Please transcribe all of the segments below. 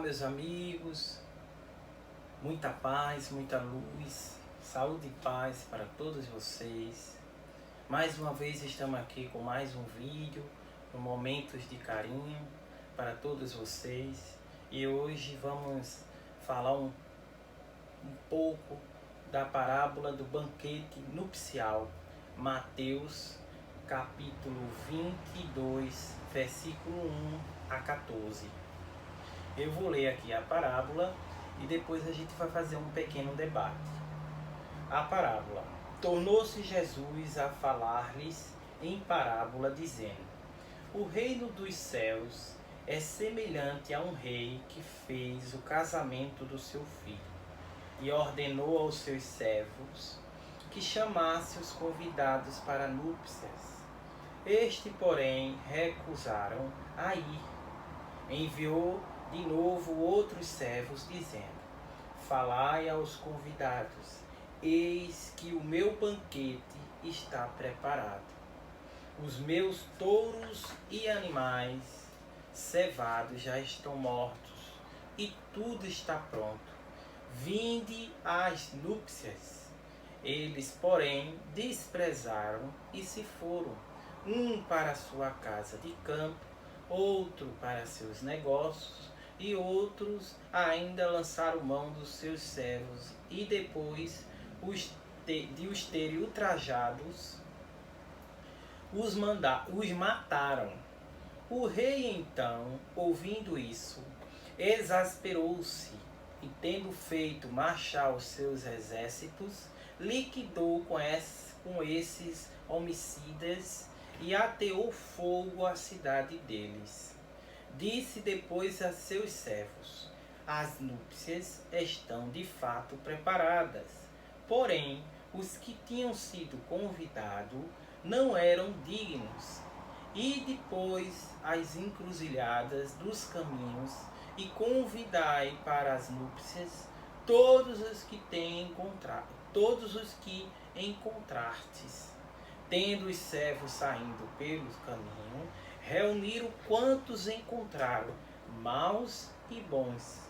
meus amigos, muita paz, muita luz, saúde e paz para todos vocês. Mais uma vez estamos aqui com mais um vídeo, com momentos de carinho para todos vocês. E hoje vamos falar um pouco da parábola do banquete nupcial, Mateus capítulo 22, versículo 1 a 14. Eu vou ler aqui a parábola e depois a gente vai fazer um pequeno debate. A parábola. Tornou-se Jesus a falar-lhes em parábola, dizendo: O reino dos céus é semelhante a um rei que fez o casamento do seu filho e ordenou aos seus servos que chamasse os convidados para núpcias. Este, porém, recusaram a ir. Enviou de novo outros servos, dizendo: Falai aos convidados, eis que o meu banquete está preparado. Os meus touros e animais cevados já estão mortos, e tudo está pronto. Vinde às núpcias. Eles, porém, desprezaram e se foram, um para sua casa de campo, outro para seus negócios, e outros ainda lançaram mão dos seus servos, e depois de os terem ultrajados, os mataram. O rei então, ouvindo isso, exasperou-se, e tendo feito marchar os seus exércitos, liquidou com esses homicidas e ateou fogo à cidade deles. Disse depois a seus servos: As núpcias estão de fato preparadas, porém os que tinham sido convidados não eram dignos. E depois as encruzilhadas dos caminhos e convidai para as núpcias todos os que encontrastes. Tendo os servos saindo pelo caminho, reuniram quantos encontraram, maus e bons.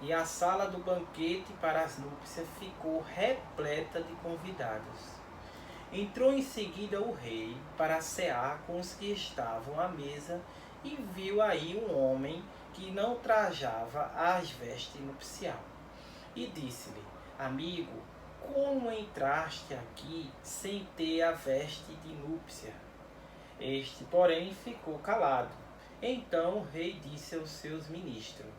E a sala do banquete para as núpcias ficou repleta de convidados. Entrou em seguida o rei para cear com os que estavam à mesa, e viu aí um homem que não trajava as vestes nupcial. E disse-lhe: Amigo, como entraste aqui sem ter a veste de núpcia? Este, porém, ficou calado. Então o rei disse aos seus ministros: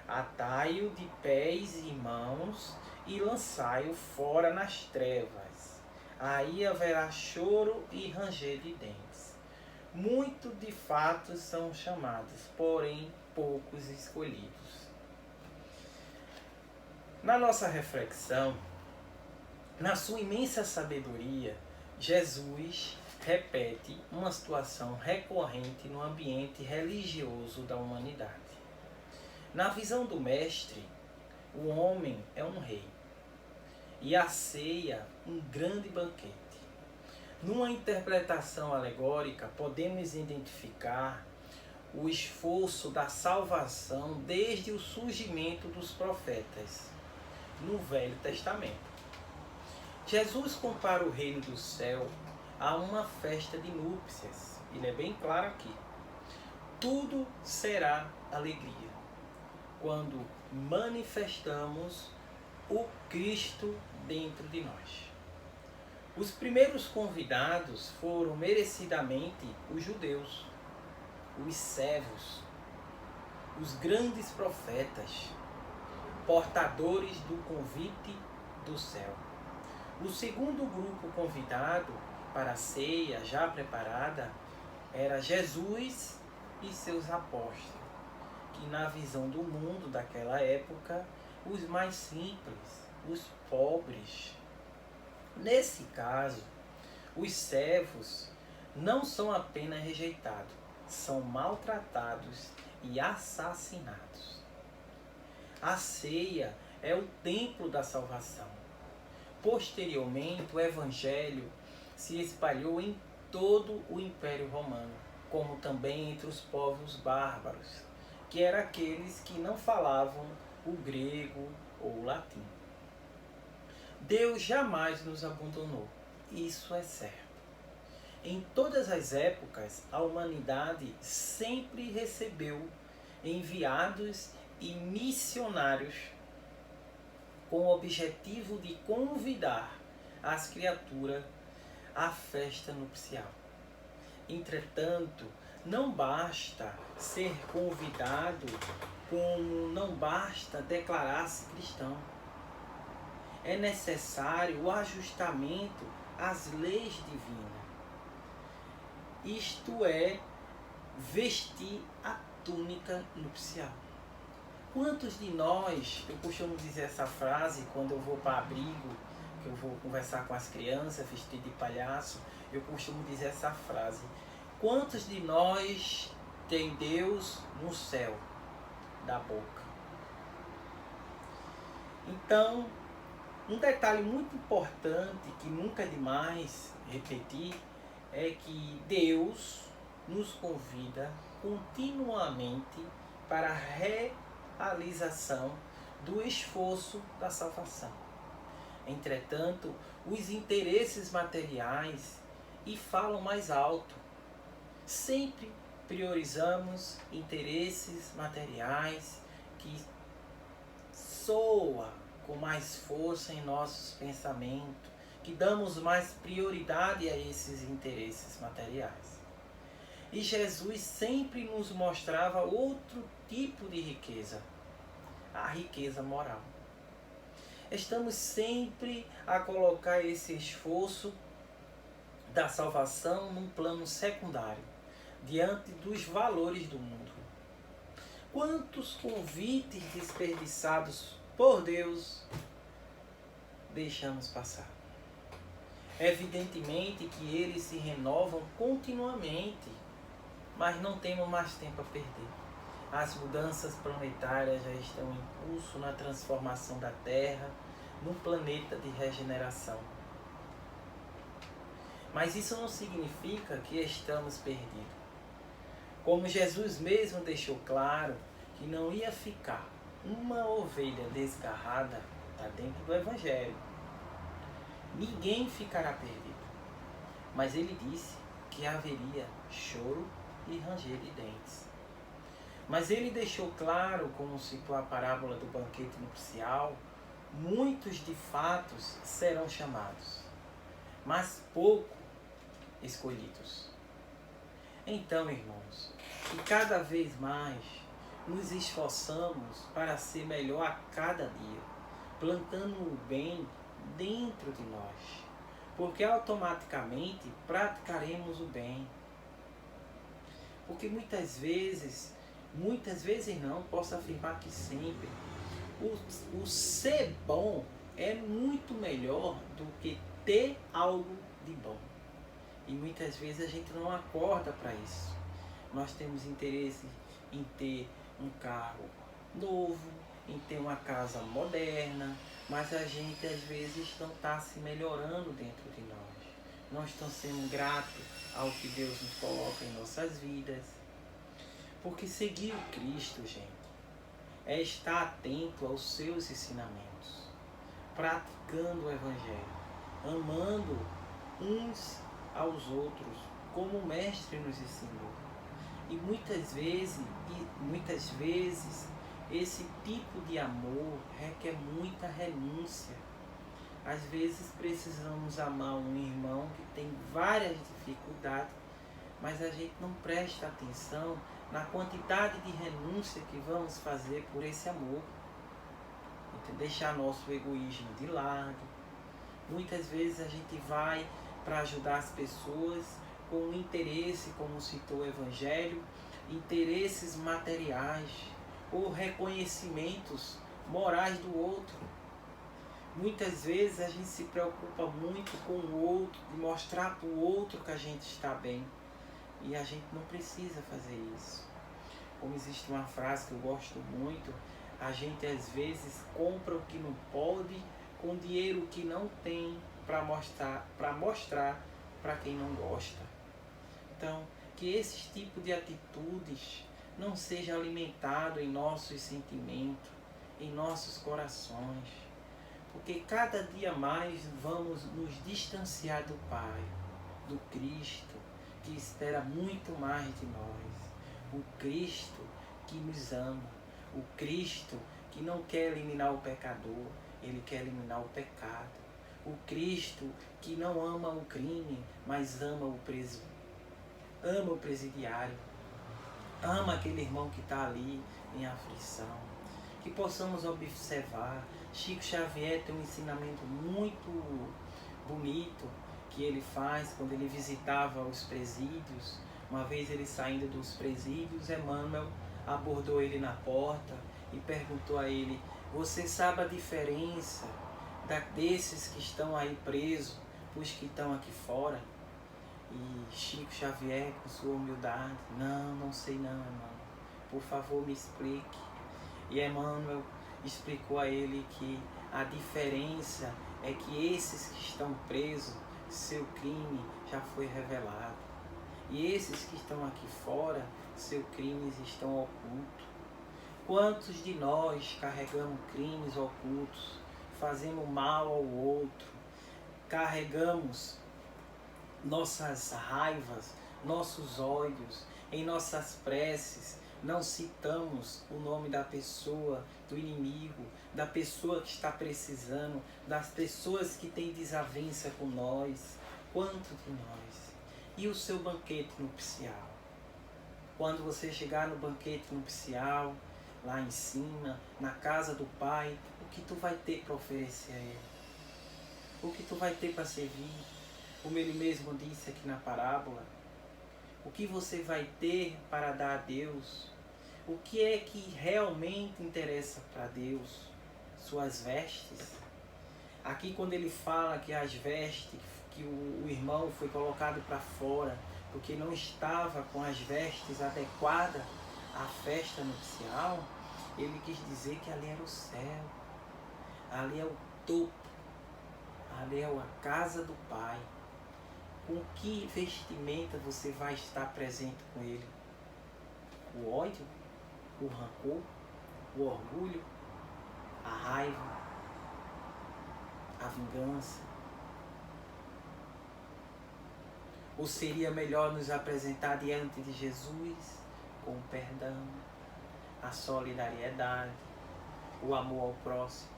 Atai-o de pés e mãos e lançai-o fora nas trevas. Aí haverá choro e ranger de dentes. Muitos de fato são chamados, porém poucos escolhidos. Na nossa reflexão, na sua imensa sabedoria, Jesus repete uma situação recorrente no ambiente religioso da humanidade. Na visão do Mestre, o homem é um rei e a ceia um grande banquete. Numa interpretação alegórica, podemos identificar o esforço da salvação desde o surgimento dos profetas no Velho Testamento. Jesus compara o reino do céu a uma festa de núpcias. Ele é bem claro aqui. Tudo será alegria quando manifestamos o Cristo dentro de nós. Os primeiros convidados foram merecidamente os judeus, os servos, os grandes profetas, portadores do convite do céu. O segundo grupo convidado para a ceia já preparada era Jesus e seus apóstolos, que na visão do mundo daquela época, os mais simples, os pobres. Nesse caso, os servos não são apenas rejeitados, são maltratados e assassinados. A ceia é o templo da salvação. Posteriormente, o Evangelho se espalhou em todo o Império Romano, como também entre os povos bárbaros, que eram aqueles que não falavam o grego ou o latim. Deus jamais nos abandonou, isso é certo. Em todas as épocas, a humanidade sempre recebeu enviados e missionários com o objetivo de convidar as criaturas à festa nupcial. Entretanto, não basta ser convidado, como não basta declarar-se cristão. É necessário o ajustamento às leis divinas. Isto é, vestir a túnica nupcial. Quantos de nós, eu costumo dizer essa frase quando eu vou para abrigo, que eu vou conversar com as crianças, vestido de palhaço, eu costumo dizer essa frase. Quantos de nós tem Deus no céu da boca? Então, um detalhe muito importante, que nunca é demais repetir, é que Deus nos convida continuamente para a realização do esforço da salvação. Entretanto, os interesses materiais e falam mais alto. Sempre priorizamos interesses materiais que soa com mais força em nossos pensamentos, que damos mais prioridade a esses interesses materiais. E Jesus sempre nos mostrava outro tipo de riqueza, a riqueza moral. Estamos sempre a colocar esse esforço da salvação num plano secundário, diante dos valores do mundo. Quantos convites desperdiçados por Deus deixamos passar? Evidentemente que eles se renovam continuamente, mas não temos mais tempo a perder. As mudanças planetárias já estão em curso na transformação da Terra num planeta de regeneração. Mas isso não significa que estamos perdidos. Como Jesus mesmo deixou claro que não ia ficar uma ovelha desgarrada, está dentro do Evangelho. Ninguém ficará perdido. Mas ele disse que haveria choro e ranger de dentes. Mas ele deixou claro, como citou a parábola do banquete nupcial, muitos de fato serão chamados, mas pouco escolhidos. Então, irmãos, que cada vez mais nos esforçamos para ser melhor a cada dia, plantando o bem dentro de nós, porque automaticamente praticaremos o bem. Porque muitas vezes não, posso afirmar que sempre, o ser bom é muito melhor do que ter algo de bom. E muitas vezes a gente não acorda para isso. Nós temos interesse em ter um carro novo, em ter uma casa moderna, mas a gente às vezes não está se melhorando dentro de nós. Não estamos sendo gratos ao que Deus nos coloca em nossas vidas. Porque seguir o Cristo, gente, é estar atento aos seus ensinamentos, praticando o Evangelho, amando uns aos outros, como o Mestre nos ensinou. E muitas vezes, esse tipo de amor requer muita renúncia. Às vezes precisamos amar um irmão que tem várias dificuldades, mas a gente não presta atenção na quantidade de renúncia que vamos fazer por esse amor. Então, deixar nosso egoísmo de lado. Muitas vezes a gente vai para ajudar as pessoas com interesse, como citou o Evangelho, interesses materiais ou reconhecimentos morais do outro. Muitas vezes a gente se preocupa muito com o outro, de mostrar para o outro que a gente está bem. E a gente não precisa fazer isso. Como existe uma frase que eu gosto muito, a gente às vezes compra o que não pode com dinheiro que não tem para mostrar para quem não gosta. Então, que esse tipo de atitudes não seja alimentado em nossos sentimentos, em nossos corações, porque cada dia mais vamos nos distanciar do Pai, do Cristo, que espera muito mais de nós, o Cristo que nos ama, o Cristo que não quer eliminar o pecador, ele quer eliminar o pecado, o Cristo que não ama o crime, mas ama o preso, ama o presidiário, ama aquele irmão que está ali em aflição. Que possamos observar. Chico Xavier tem um ensinamento muito bonito que ele faz quando ele visitava os presídios. Uma vez ele saindo dos presídios, Emmanuel abordou ele na porta e perguntou a ele: você sabe a diferença desses que estão aí presos para os que estão aqui fora? E Chico Xavier, com sua humildade: não sei não, Emmanuel, por favor me explique. E Emmanuel explicou a ele que a diferença é que esses que estão presos, seu crime já foi revelado. E esses que estão aqui fora, seus crimes estão ocultos. Quantos de nós carregamos crimes ocultos, fazemos mal ao outro, carregamos nossas raivas, nossos ódios, em nossas preces, não citamos o nome da pessoa, do inimigo, da pessoa que está precisando, das pessoas que têm desavença com nós. Quanto de nós? E o seu banquete nupcial? Quando você chegar no banquete nupcial, lá em cima, na casa do Pai, o que tu vai ter para oferecer a Ele? O que tu vai ter para servir? Como Ele mesmo disse aqui na parábola, o que você vai ter para dar a Deus? O que é que realmente interessa para Deus? Suas vestes? Aqui quando ele fala que as vestes, que o irmão foi colocado para fora, porque não estava com as vestes adequadas à festa nupcial, ele quis dizer que ali era o céu, ali é o topo, ali é a casa do Pai. Com que vestimenta você vai estar presente com Ele? O ódio? O rancor? O orgulho? A raiva? A vingança? Ou seria melhor nos apresentar diante de Jesus com o perdão, a solidariedade, o amor ao próximo?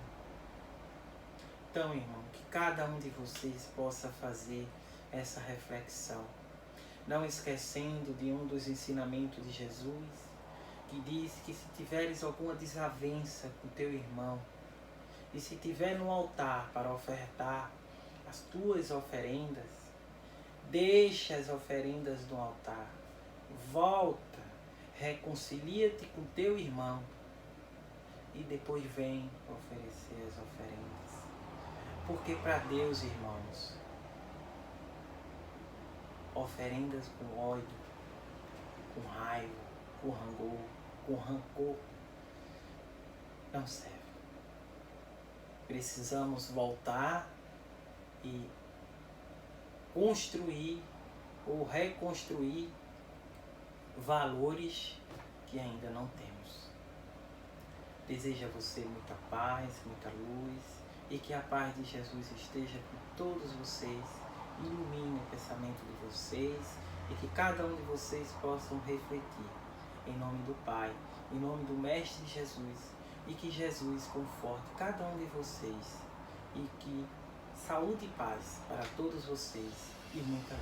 Então, irmão, que cada um de vocês possa fazer essa reflexão, não esquecendo de um dos ensinamentos de Jesus, que diz que se tiveres alguma desavença com teu irmão, e se tiver no altar para ofertar as tuas oferendas, deixa as oferendas no altar, volta, reconcilia-te com teu irmão, e depois vem oferecer as oferendas. Porque para Deus, irmãos, oferendas com ódio, com raiva, com rancor, não serve. Precisamos voltar e construir ou reconstruir valores que ainda não temos. Desejo a você muita paz, muita luz, e que a paz de Jesus esteja com todos vocês, ilumine o pensamento de vocês, e que cada um de vocês possam refletir em nome do Pai, em nome do Mestre Jesus, e que Jesus conforte cada um de vocês, e que saúde e paz para todos vocês, e muita luz.